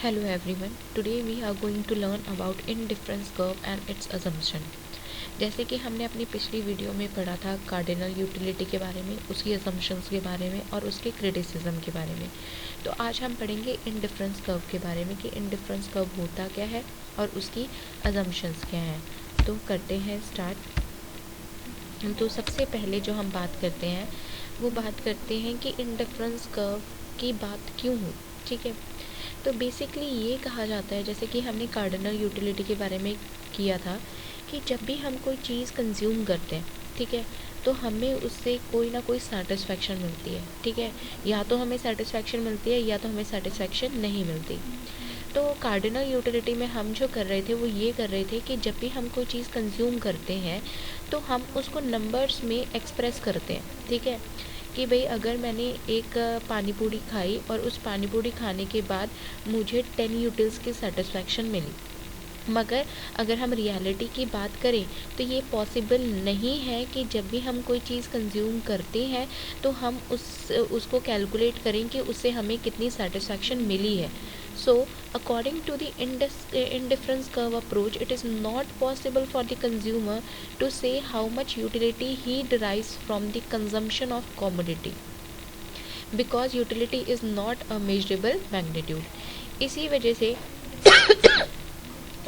Hello everyone. Today we are going to learn about indifference curve and its assumption. जैसे कि हमने अपनी पिछली वीडियो में पढ़ा था कार्डिनल यूटिलिटी के बारे में, उसकी असम्पशंस के बारे में और उसके क्रिटिसिज्म के बारे में। तो आज हम पढ़ेंगे इंडिफरेंस कर्व के बारे में कि इंडिफरेंस कर्व होता क्या है और उसकी असम्पशंस क्या हैं। तो करते हैं स्टार्ट। तो सबसे पहले जो हम बात करते हैं वो बात करते हैं कि इंडिफरेंस कर्व की बात क्यों हो। ठीक है, तो बेसिकली ये कहा जाता है, जैसे कि हमने कार्डिनल यूटिलिटी के बारे में किया था, कि जब भी हम कोई चीज़ कंज्यूम करते हैं, ठीक है, तो हमें उससे कोई ना कोई सेटिस्फेक्शन मिलती है। ठीक है, या तो हमें सेटिस्फेक्शन मिलती है या तो हमें सेटिस्फेक्शन नहीं मिलती। तो कार्डिनल यूटिलिटी में हम जो कर रहे थे वो ये कर रहे थे कि जब भी हम कोई चीज़ कंज्यूम करते हैं तो हम उसको नंबर्स में एक्सप्रेस करते हैं। ठीक है, कि भाई अगर मैंने एक पानी पूरी खाई और उस पानी पूरी खाने के बाद मुझे 10 यूटिल्स की सेटिस्फेक्शन मिली, मगर अगर हम रियलिटी की बात करें तो ये पॉसिबल नहीं है कि जब भी हम कोई चीज़ कंज्यूम करते हैं तो हम उसको कैलकुलेट करें कि उससे हमें कितनी सेटिस्फेक्शन मिली है। So, according to the indifference curve approach, it is not possible for the consumer to say how much utility he derives from the consumption of commodity, because utility is not a measurable magnitude.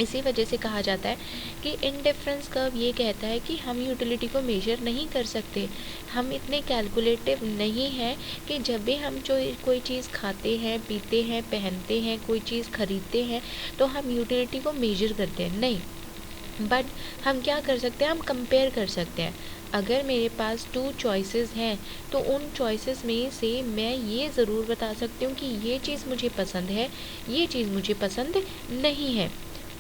इसी वजह से कहा जाता है कि indifference curve ये कहता है कि हम यूटिलिटी को मेजर नहीं कर सकते। हम इतने कैलकुलेटिव नहीं हैं कि जब भी हम जो कोई चीज़ खाते हैं, पीते हैं, पहनते हैं, कोई चीज़ खरीदते हैं तो हम यूटिलिटी को मेजर करते हैं, नहीं। बट हम क्या कर सकते हैं, हम कंपेयर कर सकते हैं। अगर मेरे पास 2 चॉइसेस हैं तो उन चॉइसेस में से मैं ये ज़रूर बता सकती हूँ कि ये चीज़ मुझे पसंद है, ये चीज़ मुझे पसंद नहीं है।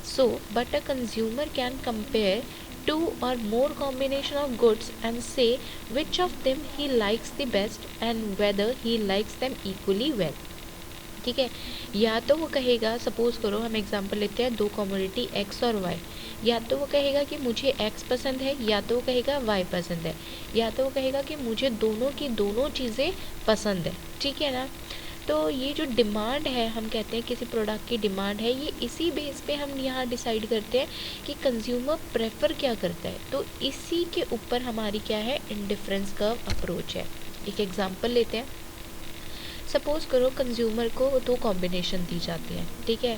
So, but a consumer can compare 2 or more combination of goods and say which of them he likes the best and whether he likes them equally well. ठीक है, या तो वो कहेगा, सपोज करो हम एग्जांपल लेते हैं 2 कमोडिटी एक्स और वाई, या तो वो कहेगा कि मुझे एक्स पसंद है या तो वो कहेगा वाई पसंद है, या तो वो कहेगा कि मुझे दोनों की दोनों चीज़ें पसंद है। ठीक है ना, तो ये जो डिमांड है, हम कहते हैं किसी प्रोडक्ट की डिमांड है, ये इसी बेस पे हम यहाँ डिसाइड करते हैं कि कंज्यूमर प्रेफर क्या करता है। तो इसी के ऊपर हमारी क्या है, इंडिफरेंस कर्व अप्रोच है। एक एग्जांपल लेते हैं। सपोज़ करो कंज्यूमर को 2 कॉम्बिनेशन दी जाती हैं। ठीक है,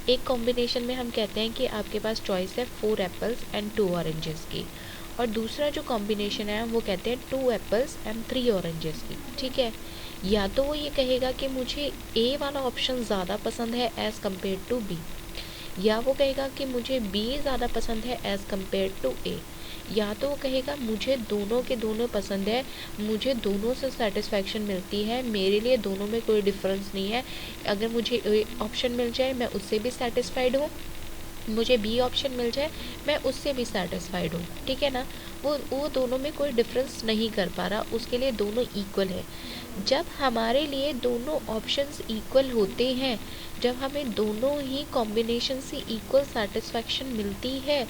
एक कॉम्बिनेशन में हम कहते हैं कि आपके पास चॉइस है 4 एप्पल्स एंड 2 ऑरेंजेस की, और दूसरा जो कॉम्बिनेशन है वो कहते हैं 2 एप्पल्स एंड 3 ऑरेंजेस की। ठीक है, या तो वो ये कहेगा कि मुझे ए वाला ऑप्शन ज़्यादा पसंद है एज़ कम्पेयर टू बी, या वो कहेगा कि मुझे बी ज़्यादा पसंद है एज़ कम्पेयर टू ए, या तो वो कहेगा मुझे दोनों के दोनों पसंद है, मुझे दोनों से सेटिस्फेक्शन मिलती है, मेरे लिए दोनों में कोई डिफरेंस नहीं है, अगर मुझे ऑप्शन मिल जाए मैं उससे भी सेटिस्फाइड हूँ, मुझे बी ऑप्शन मिल जाए मैं उससे भी सेटिस्फाइड हूँ। ठीक है ना, वो दोनों में कोई डिफरेंस नहीं कर पा रहा, उसके लिए दोनों इक्वल है। जब हमारे लिए दोनों ऑप्शंस इक्वल होते हैं, जब हमें दोनों ही कॉम्बिनेशन से इक्वल सेटिस्फेक्शन मिलती है,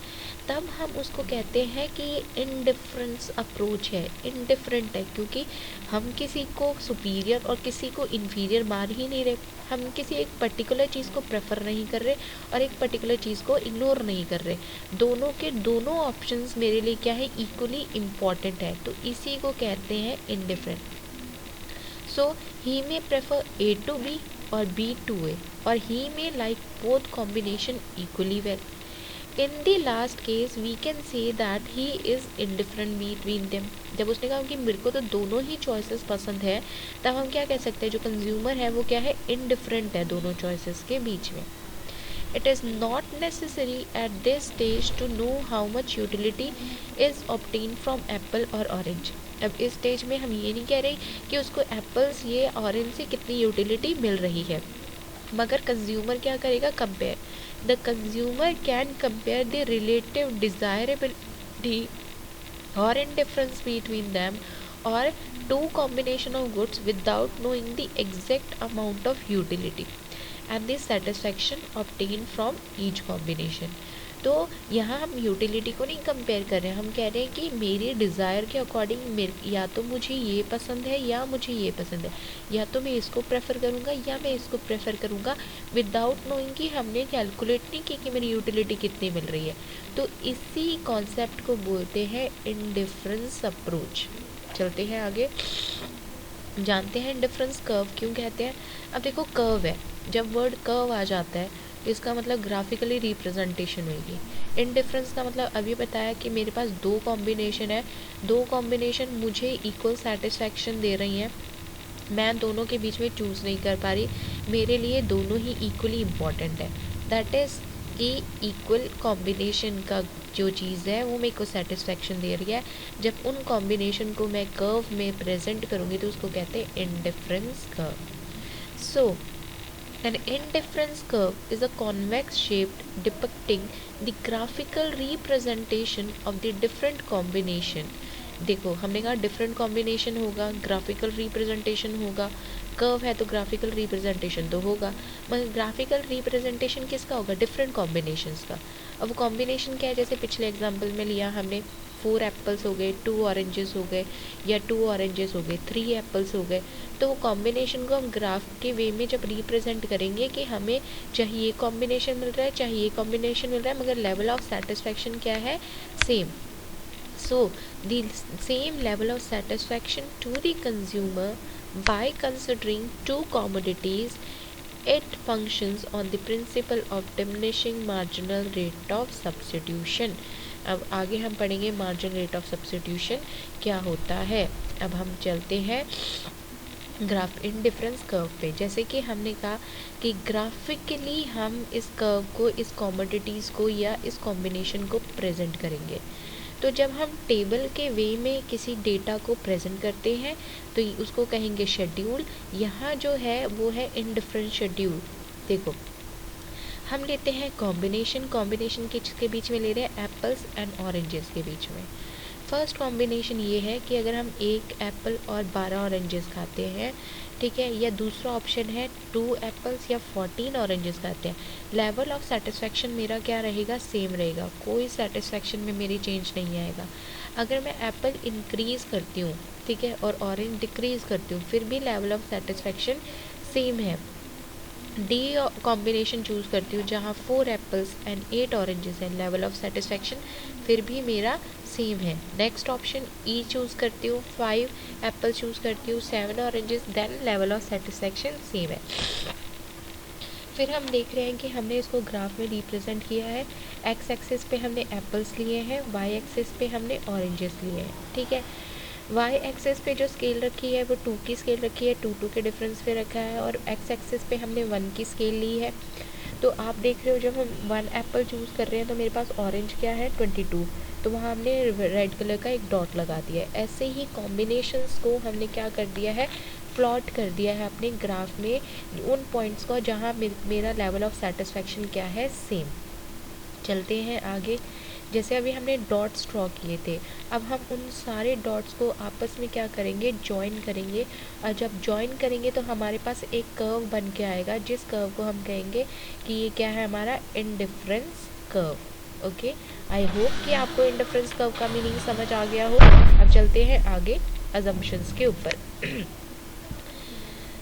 तब हम उसको कहते हैं कि ये इनडिफरेंस अप्रोच है। इनडिफरेंट है क्योंकि हम किसी को सुपीरियर और किसी को इन्फीरियर मान ही नहीं रहे, हम किसी एक पर्टिकुलर चीज़ को प्रेफर नहीं कर रहे और एक पर्टिकुलर चीज़ को इग्नोर नहीं कर रहे, दोनों के दोनों ऑप्शंस मेरे लिए क्या है, इक्वली इम्पॉर्टेंट है। तो इसी को कहते हैं indifferent. So he may prefer A to B or B to A, or he may like both combination equally well. In the last case we can say that he is indifferent between them. जब उसने कहा कि मेरे को तो दोनों ही choices पसंद है, तब हम क्या कह सकते हैं, जो कंज्यूमर है वो क्या है, इनडिफरेंट है दोनों चॉइसेस के बीच में। It is not necessary at this stage to know how much utility is obtained from apple or orange. अब इस स्टेज में हम ये नहीं कह रहे कि उसको एप्पल्स ये ऑरेंज से कितनी यूटिलिटी मिल रही है, मगर कंज्यूमर क्या करेगा, compare. The consumer can compare the relative desirability और indifference between them or 2 combination of goods without knowing the exact amount of utility and the satisfaction obtained from each combination. तो यहाँ हम utility को नहीं compare कर रहे हैं, हम कह रहे हैं कि मेरे डिज़ायर के अकॉर्डिंग या तो मुझे ये पसंद है या मुझे ये पसंद है, या तो मैं इसको प्रेफर करूँगा या मैं इसको प्रेफर करूँगा, विदाउट नोइंग कि हमने कैलकुलेट नहीं की कि मेरी यूटिलिटी कितनी मिल रही है। तो इसी कॉन्सेप्ट को बोलते हैं इंडिफरेंस अप्रोच। चलते हैं आगे, जानते हैं इंडिफरेंस कर्व क्यों कहते हैं। अब देखो कर्व है, जब वर्ड कर्व आ जाता है इसका मतलब ग्राफिकली रिप्रेजेंटेशन होगी। इंडिफरेंस का मतलब अभी बताया कि मेरे पास दो कॉम्बिनेशन है, दो कॉम्बिनेशन मुझे इक्वल सेटिस्फैक्शन दे रही हैं, मैं दोनों के बीच में चूज़ नहीं कर पा रही, मेरे लिए दोनों ही इक्वली इम्पॉर्टेंट है। दैट इज़ कि इक्वल कॉम्बिनेशन का जो चीज़ है वो मेरे को सेटिस्फैक्शन दे रही है। जब उन कॉम्बिनेशन को मैं कर्व में प्रेजेंट करूँगी तो उसको कहते हैं indifference curve. So an indifference curve is a convex shape depicting the graphical representation of the different combination। देखो हमने कहा डिफरेंट कॉम्बिनेशन होगा, ग्राफिकल रिप्रेजेंटेशन होगा, कर्व है तो ग्राफिकल रिप्रेजेंटेशन तो होगा, मगर ग्राफिकल रिप्रेजेंटेशन किसका होगा, डिफरेंट कॉम्बिनेशंस का। अब वो कॉम्बिनेशन क्या है, जैसे पिछले एग्जांपल में लिया हमने 4 एप्पल्स हो गए, 2 ऑरेंजेस हो गए, या 2 ऑरेंजेस हो गए, 3 एप्पल्स हो गए। तो वो कॉम्बिनेशन को हम ग्राफ के वे में जब रिप्रेजेंट करेंगे कि हमें चाहिए कॉम्बिनेशन मिल रहा है, चाहिए कॉम्बिनेशन मिल रहा है, मगर लेवल ऑफ सेटिस्फैक्शन क्या है, same. So the same level of satisfaction to the consumer by considering two commodities, it functions on the principle of diminishing marginal rate of substitution। अब आगे हम पढ़ेंगे मार्जिनल रेट ऑफ सब्स्टिट्यूशन क्या होता है। अब हम चलते हैं ग्राफ इंडिफरेंस कर्व पे। जैसे कि हमने कहा कि ग्राफिकली हम इस कर्व को, इस कॉमोडिटीज़ को या इस कॉम्बिनेशन को प्रेजेंट करेंगे। तो जब हम टेबल के वे में किसी डेटा को प्रेजेंट करते हैं तो उसको कहेंगे शेड्यूल। यहाँ जो है वो है इंडिफरेंस शेड्यूल। देखो हम लेते हैं कॉम्बिनेशन, कॉम्बिनेशन किसके बीच में ले रहे हैं, एप्पल्स एंड ऑरेंजेस के बीच में। फर्स्ट कॉम्बिनेशन ये है कि अगर हम 1 एप्पल और 12 ऑरेंजेस खाते हैं, ठीक है, या दूसरा ऑप्शन है 2 एप्पल्स या 14 ऑरेंजेस खाते हैं, लेवल ऑफ सेटिस्फैक्शन मेरा क्या रहेगा, सेम रहेगा, कोई सेटिस्फैक्शन में मेरी चेंज नहीं आएगा। अगर मैं एप्पल इंक्रीज़ करती हूँ, ठीक है, और ऑरेंज डिक्रीज़ करती हूँ, फिर भी लेवल ऑफ सेटिस्फैक्शन सेम है। डी कॉम्बिनेशन चूज़ करती हूँ जहाँ 4 एप्पल्स एंड 8 ऑरेंजेस हैं, लेवल ऑफ सेटिस्फैक्शन फिर भी मेरा सेम है। नेक्स्ट ऑप्शन ई चूज़ करती हूँ, 5 एप्पल चूज़ करती हूँ, 7 oranges, then level of satisfaction same है। फिर हम देख रहे हैं कि हमने इसको ग्राफ में रिप्रेजेंट किया है। एक्स एक्सिस पे हमने एप्पल्स लिए हैं, वाई एक्सिस पे हमने ऑरेंजेस लिए हैं, ठीक है। वाई एक्सिस पे जो स्केल रखी है वो 2 की स्केल रखी है, 2 के डिफरेंस पे रखा है, और एक्स एक्सिस पे हमने 1 की स्केल ली है। तो आप देख रहे हो जब हम 1 एप्पल चूज़ कर रहे हैं तो मेरे पास ऑरेंज क्या है, 22, तो वहाँ हमने रेड कलर का एक डॉट लगा दिया है। ऐसे ही कॉम्बिनेशंस को हमने क्या कर दिया है, प्लॉट कर दिया है अपने ग्राफ में उन पॉइंट्स को जहाँ मेरा लेवल ऑफ सेटिस्फैक्शन क्या है, सेम। चलते हैं आगे। जैसे अभी हमने डॉट्स ड्रॉ किए थे, अब हम उन सारे डॉट्स को आपस में क्या करेंगे, ज्वाइन करेंगे, और जब ज्वाइन करेंगे तो हमारे पास एक कर्व बन के आएगा, जिस कर्व को हम कहेंगे कि ये क्या है, हमारा indifference curve. Okay, I hope कि आपको इंडिफरेंस कर्व का मीनिंग समझ आ गया हो। अब चलते हैं आगे अजम्पशंस के ऊपर।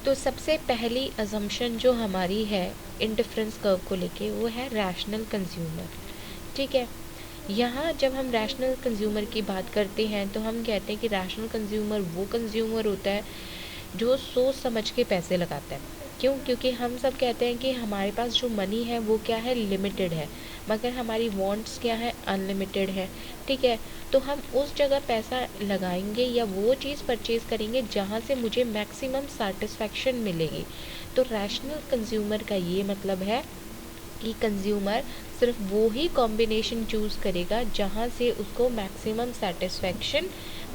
तो सबसे पहली अजम्पशन जो हमारी है इंडिफरेंस कर्व को लेके वो है रैशनल कंज्यूमर, ठीक है। यहाँ जब हम रैशनल कंज्यूमर की बात करते हैं तो हम कहते हैं कि रैशनल कंज्यूमर वो कंज्यूमर होता है जो सोच समझ के पैसे लगाता है। क्यों, क्योंकि हम सब कहते हैं कि हमारे पास जो मनी है वो क्या है, लिमिटेड है, मगर हमारी वांट्स क्या है, अनलिमिटेड है, ठीक है। तो हम उस जगह पैसा लगाएंगे या वो चीज़ परचेज़ करेंगे जहाँ से मुझे मैक्सिमम सेटिस्फैक्शन मिलेगी। तो रैशनल कंज्यूमर का ये मतलब है कि कंज्यूमर सिर्फ वो ही कॉम्बिनेशन चूज़ करेगा जहाँ से उसको मैक्सिमम सेटिस्फैक्शन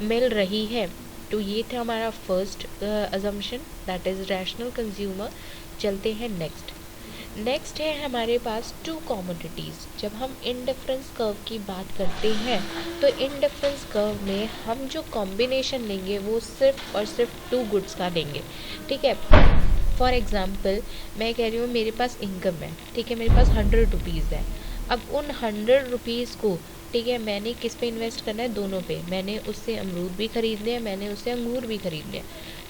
मिल रही है। तो ये था हमारा first assumption, that is rational consumer. चलते हैं नेक्स्ट है हमारे पास 2 कॉमोडिटीज़। जब हम इंडिफरेंस कर्व की बात करते हैं तो इंडिफरेंस कर्व में हम जो कॉम्बिनेशन लेंगे वो सिर्फ और सिर्फ 2 गुड्स का लेंगे, ठीक है। फॉर एग्ज़ाम्पल मैं कह रही हूँ मेरे पास इनकम है, ठीक है, मेरे पास 100 रुपीज़ है। अब उन 100 रुपीज़ को, ठीक है, मैंने किस पे इन्वेस्ट करना है? दोनों पे। मैंने उससे अमरूद भी खरीद लिया, मैंने उससे अंगूर भी खरीद लिया।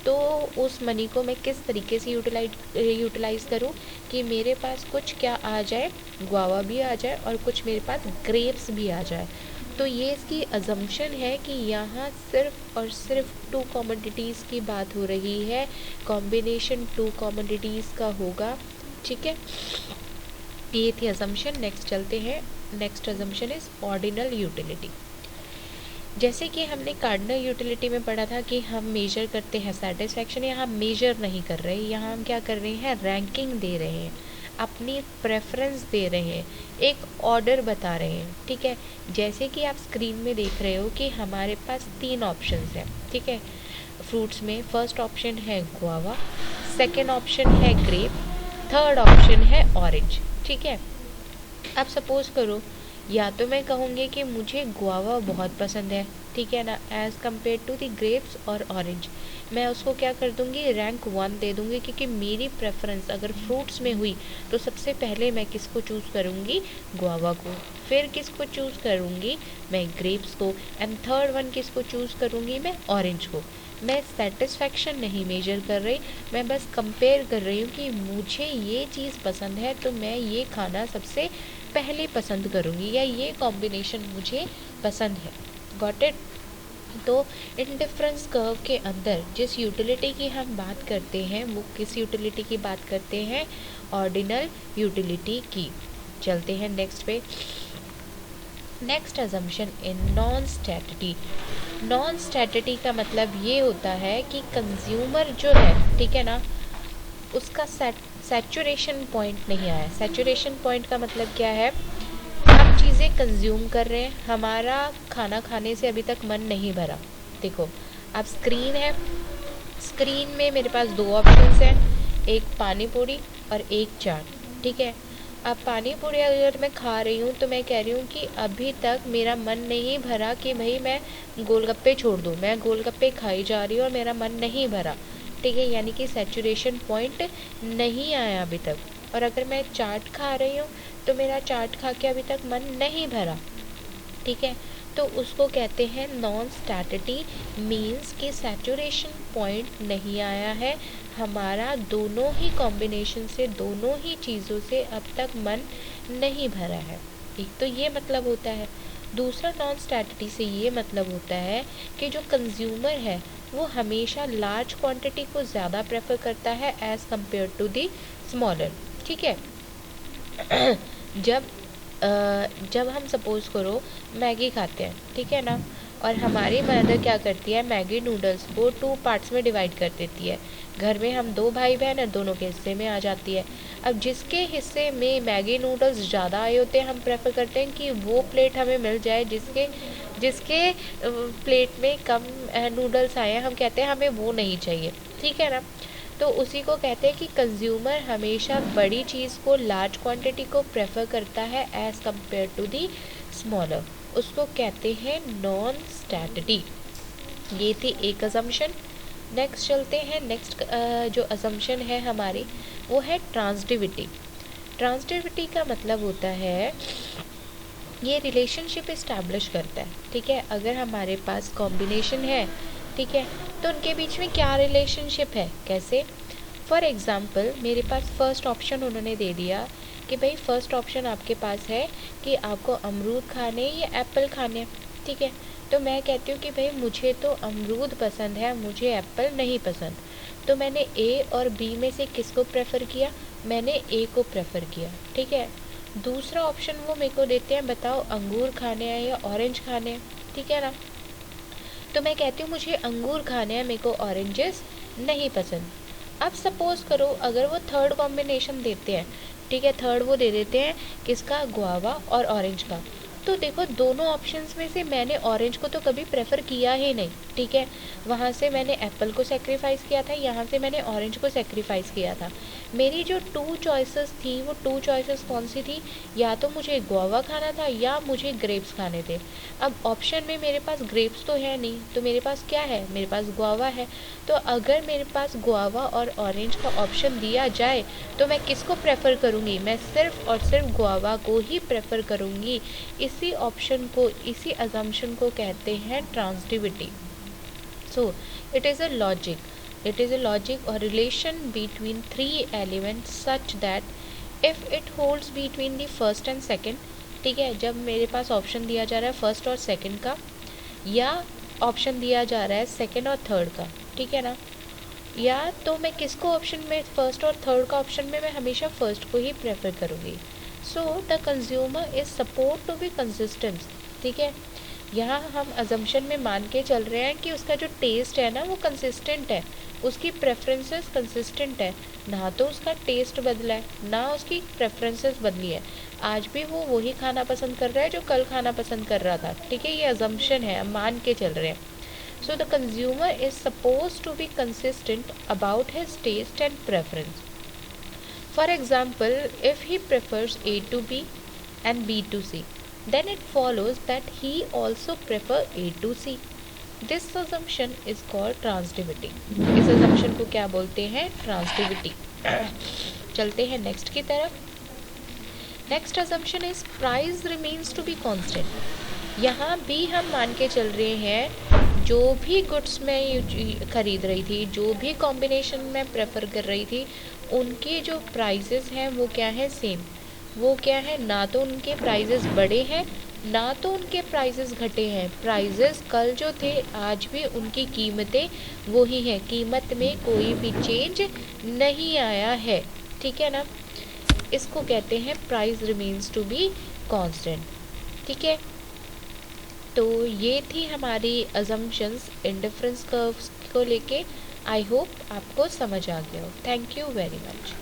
तो उस मनी को मैं किस तरीके से यूटिलाइज़ करूँ कि मेरे पास कुछ क्या आ जाए, गुआवा भी आ जाए और कुछ मेरे पास ग्रेप्स भी आ जाए। तो ये इसकी अजम्पशन है कि यहाँ सिर्फ और सिर्फ टू कमोडिटीज़ की बात हो रही है, कॉम्बिनेशन टू कमोडिटीज़ का होगा, ठीक है। ये थी अजम्पशन। नेक्स्ट चलते हैं। Next assumption is ordinal utility. जैसे कि हमने कार्डिनल यूटिलिटी में पढ़ा था कि हम मेजर करते हैं सेटिस्फैक्शन, यहाँ मेजर नहीं कर रहे, यहाँ हम क्या कर रहे हैं? रैंकिंग दे रहे हैं, अपनी प्रेफरेंस दे रहे हैं, एक ऑर्डर बता रहे हैं, ठीक है। जैसे कि आप स्क्रीन में देख रहे हो कि हमारे पास 3 ऑप्शंस हैं, ठीक है, फ्रूट्स में। फर्स्ट ऑप्शन है गुआवा, सेकेंड ऑप्शन है ग्रेप, थर्ड ऑप्शन है ऑरेंज, ठीक है। अब सपोज़ करो, या तो मैं कहूँगी कि मुझे गुआवा बहुत पसंद है, ठीक है ना, as compare to the grapes और ऑरेंज। मैं उसको क्या कर दूँगी? रैंक 1 दे दूँगी, क्योंकि मेरी प्रेफरेंस अगर फ्रूट्स में हुई तो सबसे पहले मैं किसको चूज़ करूँगी? गुआवा को। फिर किसको चूज़ करूँगी? मैं ग्रेप्स को। एंड थर्ड वन किसको चूज़ करूँगी? मैं ऑरेंज को। मैं सेटिस्फैक्शन नहीं मेजर कर रही, मैं बस कंपेयर कर रही हूँ कि मुझे ये चीज़ पसंद है तो मैं ये खाना सबसे पहले पसंद करूँगी, या ये कॉम्बिनेशन मुझे पसंद है। Got it? तो इंडिफरेंस कर्व के अंदर जिस यूटिलिटी की हम बात करते हैं वो किस यूटिलिटी की बात करते हैं? ऑर्डिनल यूटिलिटी की। चलते हैं नेक्स्ट पे। Next assumption in non satiety. Non satiety का मतलब ये होता है कि कंज्यूमर जो है, ठीक है ना, उसका सैचुरेशन पॉइंट नहीं आया। सैचुरेशन पॉइंट का मतलब क्या है? हम चीज़ें कंज्यूम कर रहे हैं, हमारा खाना खाने से अभी तक मन नहीं भरा। देखो, अब स्क्रीन है, स्क्रीन में मेरे पास 2 ऑप्शंस हैं, एक पानी पूरी और एक चाट, ठीक है। अब पानी पूरी अगर मैं खा रही हूँ तो मैं कह रही हूँ कि अभी तक मेरा मन नहीं भरा कि भाई मैं गोलगप्पे छोड़ दूँ, मैं गोलगप्पे खाई जा रही हूँ और मेरा मन नहीं भरा, ठीक है, यानी कि सैचुरेशन पॉइंट नहीं आया अभी तक। और अगर मैं चाट खा रही हूँ तो मेरा चाट खा के अभी तक मन नहीं भरा, ठीक है। तो उसको कहते हैं नॉन स्टैटिटी, मीन्स कि सैचुरेशन पॉइंट नहीं आया है, हमारा दोनों ही कॉम्बिनेशन से, दोनों ही चीज़ों से अब तक मन नहीं भरा है। एक तो ये मतलब होता है। दूसरा नॉन स्टैटिटी से ये मतलब होता है कि जो कंज्यूमर है वो हमेशा लार्ज क्वांटिटी को ज़्यादा प्रेफर करता है as compare to the smaller, ठीक है। जब हम सपोज़ करो मैगी खाते हैं, ठीक है ना, और हमारी मदर क्या करती है? मैगी नूडल्स को 2 पार्ट्स में डिवाइड कर देती है। घर में हम 2 भाई बहन हैं, दोनों के हिस्से में आ जाती है। अब जिसके हिस्से में मैगी नूडल्स ज़्यादा आए होते हैं, हम प्रेफर करते हैं कि वो प्लेट हमें मिल जाए जिसके जिसके प्लेट में कम नूडल्स आए हैं, हम कहते हैं हमें वो नहीं चाहिए, ठीक है ना। तो उसी को कहते हैं कि कंज्यूमर हमेशा बड़ी चीज़ को, लार्ज क्वांटिटी को प्रेफर करता है as compare to the smaller. उसको कहते हैं नॉन स्टैटिटी। ये थी एक अजम्पशन। नेक्स्ट चलते हैं। नेक्स्ट जो अजम्पशन है हमारी वो है ट्रांसटिविटी। ट्रांसटिविटी का मतलब होता है ये रिलेशनशिप इस्टेब्लिश करता है, ठीक है। अगर हमारे पास कॉम्बिनेशन है, ठीक है, तो उनके बीच में क्या रिलेशनशिप है, कैसे? फॉर एग्ज़ाम्पल मेरे पास फर्स्ट ऑप्शन उन्होंने दे दिया कि भाई फर्स्ट ऑप्शन आपके पास है कि आपको अमरूद खाने या एप्पल खाने, ठीक है। तो मैं कहती हूँ कि भाई मुझे तो अमरूद पसंद है, मुझे एप्पल नहीं पसंद। तो मैंने ए और बी में से किसको प्रेफर किया? मैंने ए को प्रेफर किया, ठीक है। दूसरा ऑप्शन वो मेरे को देते हैं, बताओ अंगूर खाने हैं या ऑरेंज खाने हैं, ठीक है ना। तो मैं कहती हूँ मुझे अंगूर खाने हैं, मेरे को ऑरेंजेस नहीं पसंद। अब सपोज़ करो अगर वो थर्ड कॉम्बिनेशन देते हैं, ठीक है, थर्ड वो दे देते हैं किसका? गुआवा और ऑरेंज का। तो देखो दोनों ऑप्शंस में से मैंने ऑरेंज को तो कभी प्रेफर किया ही नहीं, ठीक है। वहाँ से मैंने एप्पल को सेक्रीफाइस किया था, यहाँ से मैंने ऑरेंज को सेक्रीफाइस किया था। मेरी जो 2 चॉइसेस थी वो 2 चॉइसेस कौन सी थी, या तो मुझे गुआवा खाना था या मुझे ग्रेप्स खाने थे। अब ऑप्शन में मेरे पास ग्रेप्स तो है नहीं, तो मेरे पास क्या है, मेरे पास गुआवा है। तो अगर मेरे पास गुआवा और ऑरेंज का ऑप्शन दिया जाए तो मैं किसको प्रेफर करूँगी, मैं सिर्फ और सिर्फ गुआवा को ही प्रेफर करूँगी। इसी ऑप्शन को, इसी अजम्पशन को कहते हैं ट्रांसिटिविटी। So it is a logic. It is a logic or relation between three elements such that if it holds between the first and second, ठीक है, जब मेरे पास ऑप्शन दिया जा रहा है फर्स्ट और सेकंड का, या ऑप्शन दिया जा रहा है सेकंड और थर्ड का, ठीक है ना, या तो मैं किसको ऑप्शन में, फर्स्ट और थर्ड का ऑप्शन में मैं हमेशा फर्स्ट को ही प्रेफर करूँगी। So the consumer is support to be consistent, ठीक है। यहाँ हम अजम्पशन में मान के चल रहे हैं कि उसका जो टेस्ट है ना वो कंसिस्टेंट है, उसकी प्रेफरेंसेस कंसिस्टेंट है, ना तो उसका टेस्ट बदला है ना उसकी प्रेफरेंसेस बदली है। आज भी वो वही खाना पसंद कर रहा है जो कल खाना पसंद कर रहा था, ठीक है। ये अजम्पशन है, हम मान के चल रहे हैं। So the consumer is suppose to be consistent about his taste and preference. For example, if he prefers A to B and B to C, then it follows that he also prefer A to C. This assumption is called transitivity. इस assumption को क्या बोलते हैं, transitivity. चलते हैं next की तरफ। Next assumption is price remains to be constant. यहाँ भी हम मान के चल रहे हैं जो भी गुड्स मैं खरीद रही थी, जो भी कॉम्बिनेशन मैं प्रेफर कर रही थी, उनके जो प्राइसेस हैं वो क्या है, सेम। वो क्या है, ना तो उनके प्राइजेस बढ़े हैं ना तो उनके प्राइजेस घटे हैं। प्राइजेस कल जो थे आज भी उनकी कीमतें वही हैं, कीमत में कोई भी चेंज नहीं आया है, ठीक है ना। इसको कहते हैं price remains to be constant, ठीक है। तो ये थी हमारी अजम्पशंस इंडिफरेंस कर्व्स को लेके। आई होप आपको समझ आ गया हो। Thank you very much.